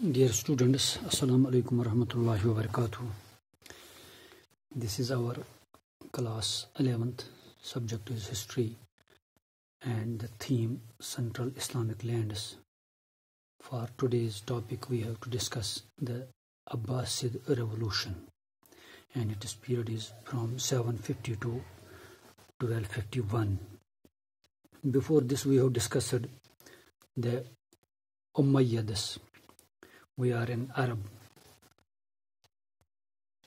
Dear students, Assalamu alaikum warahmatullahi wabarakatuh. This is our class 11th. Subject is history and the theme Central Islamic lands. For today's topic we have to discuss the Abbasid revolution, and its period is from 750 to 1251. Before this we have discussed the Umayyads. We are in Arab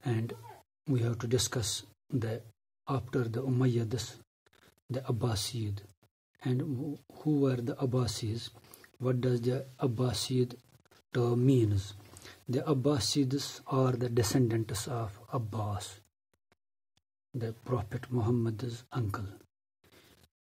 and we have to discuss after the Umayyads, the Abbasid, and who were the Abbasids. What does the Abbasid term means? The Abbasids are the descendants of Abbas, the Prophet Muhammad's uncle.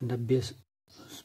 90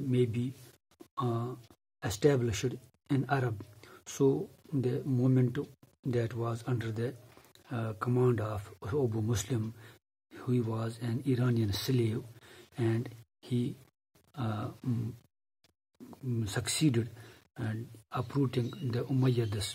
may be established in Arab. So the movement that was under the command of Abu Muslim, who was an Iranian slave, and he succeeded in uprooting the Umayyads.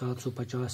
750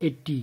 80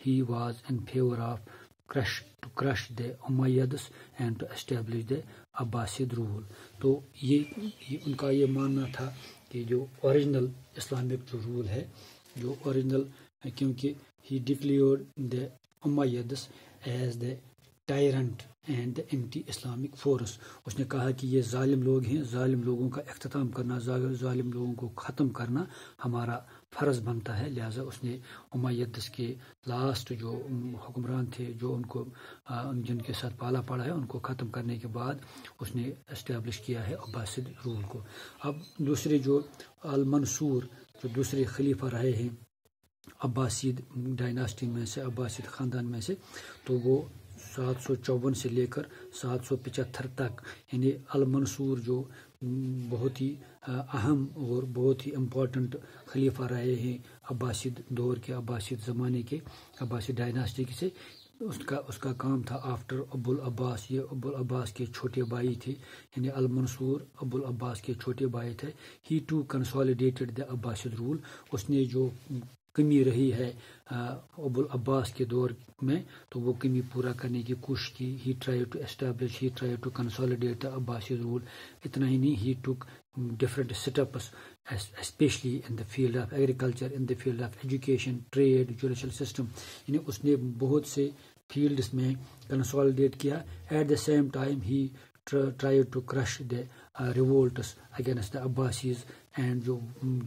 he was in favor of to crush the Umayyads and to establish the Abbasid rule. تو یہ ان کا یہ ماننا تھا کہ جو original Islamic جو role ہے, جو اوریجنل, کیونکہ he declared the Umayyads as the tyrant and the anti Islamic force. اس نے کہا کہ یہ ظالم لوگ ہیں, ظالم لوگوں کا اختتام کرنا, ظالم لوگوں کو ختم کرنا ہمارا فرض بنتا ہے. لہٰذا اس نے امیدس کے لاسٹ جو حکمران تھے, جو ان کو جن کے ساتھ پالا پڑا ہے, ان کو ختم کرنے کے بعد اس نے اسٹیبلش کیا ہے عباسد رول کو. اب دوسرے جو المنصور, جو دوسرے خلیفہ رہے ہیں عباسد ڈائناسٹی میں سے, عباسد خاندان میں سے, تو وہ 754 سے لے کر 775 تک, یعنی المنصور جو بہت ہی اہم اور بہت ہی امپورٹنٹ خلیفہ رہے ہیں عباسد دور کے, عباسد زمانے کے, عباسد ڈائناسٹی سے. اس کا کام تھا آفٹر ابو العباس, یہ ابو العباس کے چھوٹے بھائی تھے, یعنی المنصور ابو العباس کے چھوٹے بھائی تھے. He too consolidated the Abbasid rule. اس نے جو کمی رہی ہے ابو العباس کے دور میں, تو وہ کمی پورا کرنے کی کوشش کی. He try to establish, he try to consolidate the Abbasid rule. اتنا ہی نہیں, he took different steps especially in the field of agriculture, in the field of education, trade, judicial system, یعنی اس نے بہت سے فیلڈس میں کنسالیڈیٹ کیا. At the same time he try to crush the revolts against the Abbasids. And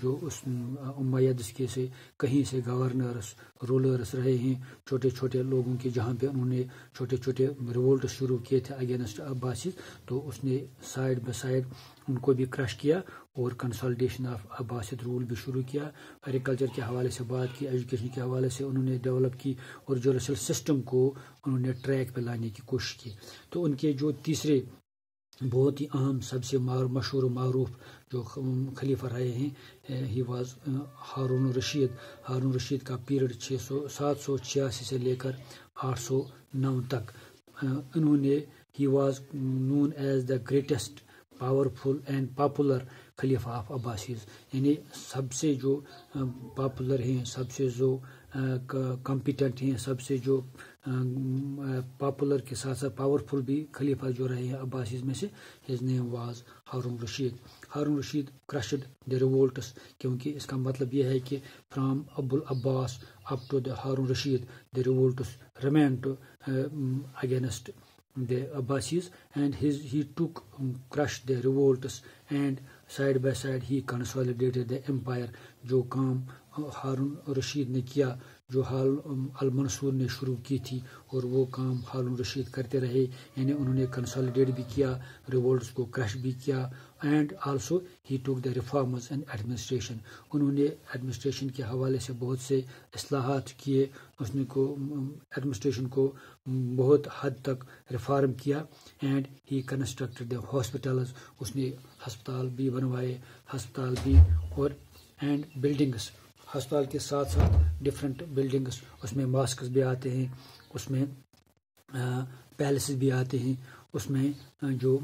جو اس امیدس کے سے کہیں سے گورنرس, رولرس رہے ہیں چھوٹے چھوٹے لوگوں کے, جہاں پہ انہوں نے چھوٹے چھوٹے ریوولٹس شروع کیے تھے اگینسٹ عباسیز, تو اس نے سائڈ بائی سائڈ ان کو بھی کرش کیا اور کنسالیڈیشن آف عباسد رول بھی شروع کیا. ایگریکلچر کے حوالے سے بات کی, ایجوکیشن کے حوالے سے انہوں نے ڈیولپ کی, اور جوڈیشل سسٹم کو انہوں نے ٹریک پہ لانے کی کوشش کی. تو ان کے جو تیسرے بہت ہی اہم, سب سے مشہور و معروف جو خلیفہ رہے ہیں, ہی واز ہارون الرشید. ہارون الرشید کا پیریڈ 786 سے لے کر 809 تک. انہوں نے, he was known as the greatest powerful and popular خلیفہ آف عباسیز, یعنی سب سے جو پاپولر ہیں, سب سے جو کمپیٹنٹ ہیں, سب سے جو پاپولر کے ساتھ ساتھ پاورفل بھی خلیفہ جو رہے ہیں عباسیز میں سے. His name was Harun Rashid. Harun Rashid crushed the revolts, کیونکہ اس کا مطلب یہ ہے کہ from Abu al Abbas up to the Harun Rashid the revolts remained against the Abbasids, and he took crushed the revolts, and side by side he consolidated the empire. جو کام ہارون رشید نے کیا, جو المنصور نے شروع کی تھی, اور وہ کام ہارون رشید کرتے رہے, یعنی انہوں نے کنسالیڈیٹ بھی کیا, ریوولٹس کو کرش بھی کیا, اینڈ آلسو ہی ٹوک دا ریفارمز اینڈ ایڈمنسٹریشن. انہوں نے ایڈمنسٹریشن کے حوالے سے بہت سے اصلاحات کیے, اس نے کو ایڈمنسٹریشن کو بہت حد تک ریفارم کیا. And he constructed the hospitals, اس نے ہسپتال بھی بنوائے, ہسپتال بھی, اور اینڈ بلڈنگس, ہسپتال کے ساتھ ساتھ ڈفرینٹ بلڈنگس, اس میں ماسکس بھی آتے ہیں, اس میں پیلسز بھی آتے ہیں, اس میں جو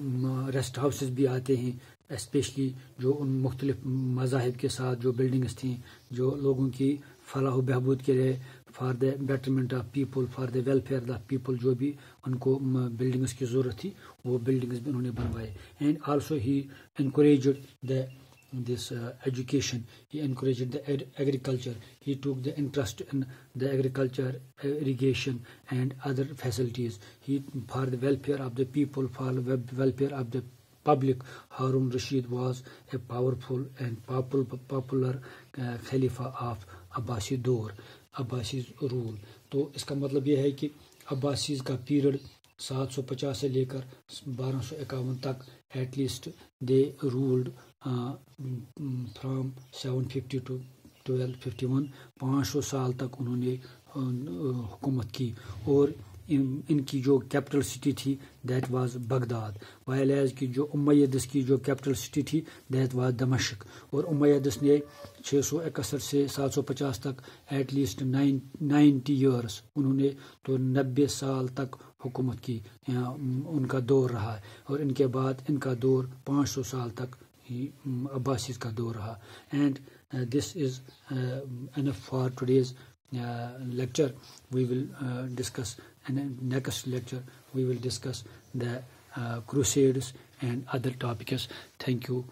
ریسٹ ہاؤسز بھی آتے ہیں, اسپیشلی جو ان مختلف مذاہب کے ساتھ جو بلڈنگس تھیں, جو لوگوں کی فلاح و بہبود کے لیے, for the betterment of people, for the welfare of people, جو بھی ان کو بلڈنگس کی ضرورت تھی, وہ بلڈنگس بھی انہوں نے بنوائے. And also he encouraged the this education, he encouraged the agriculture, he took the interest in the agriculture, irrigation and other facilities. He, for the welfare of the people, for the welfare of the public, Harun Rashid was a powerful and popular Khalifa of Abbasid Dor, Abbasid rule. تو اس کا مطلب یہ ہے کہ عباسیز کا period 750 سے لے کر 1251 تک, at least they ruled from 750 to 1251, 500 سال تک انہوں نے حکومت کی. اور ان کی جو کیپٹل سٹی تھی دیٹ واز بغداد, وائلیز کی جو امیدس کی جو کیپٹل سٹی تھی دیٹ واز دمشق. اور امیدس نے 661 سے 750 تک ایٹ لیسٹ 90 ایئرس, انہوں نے تو 90 سال تک حکومت کی, ان کا دور رہا. اور ان کے بعد ان کا دور 500 سال تک عباسیز کا دور رہا. And this is enough for today's lecture. We will discuss, and next lecture we will discuss the crusades and other topics. Thank you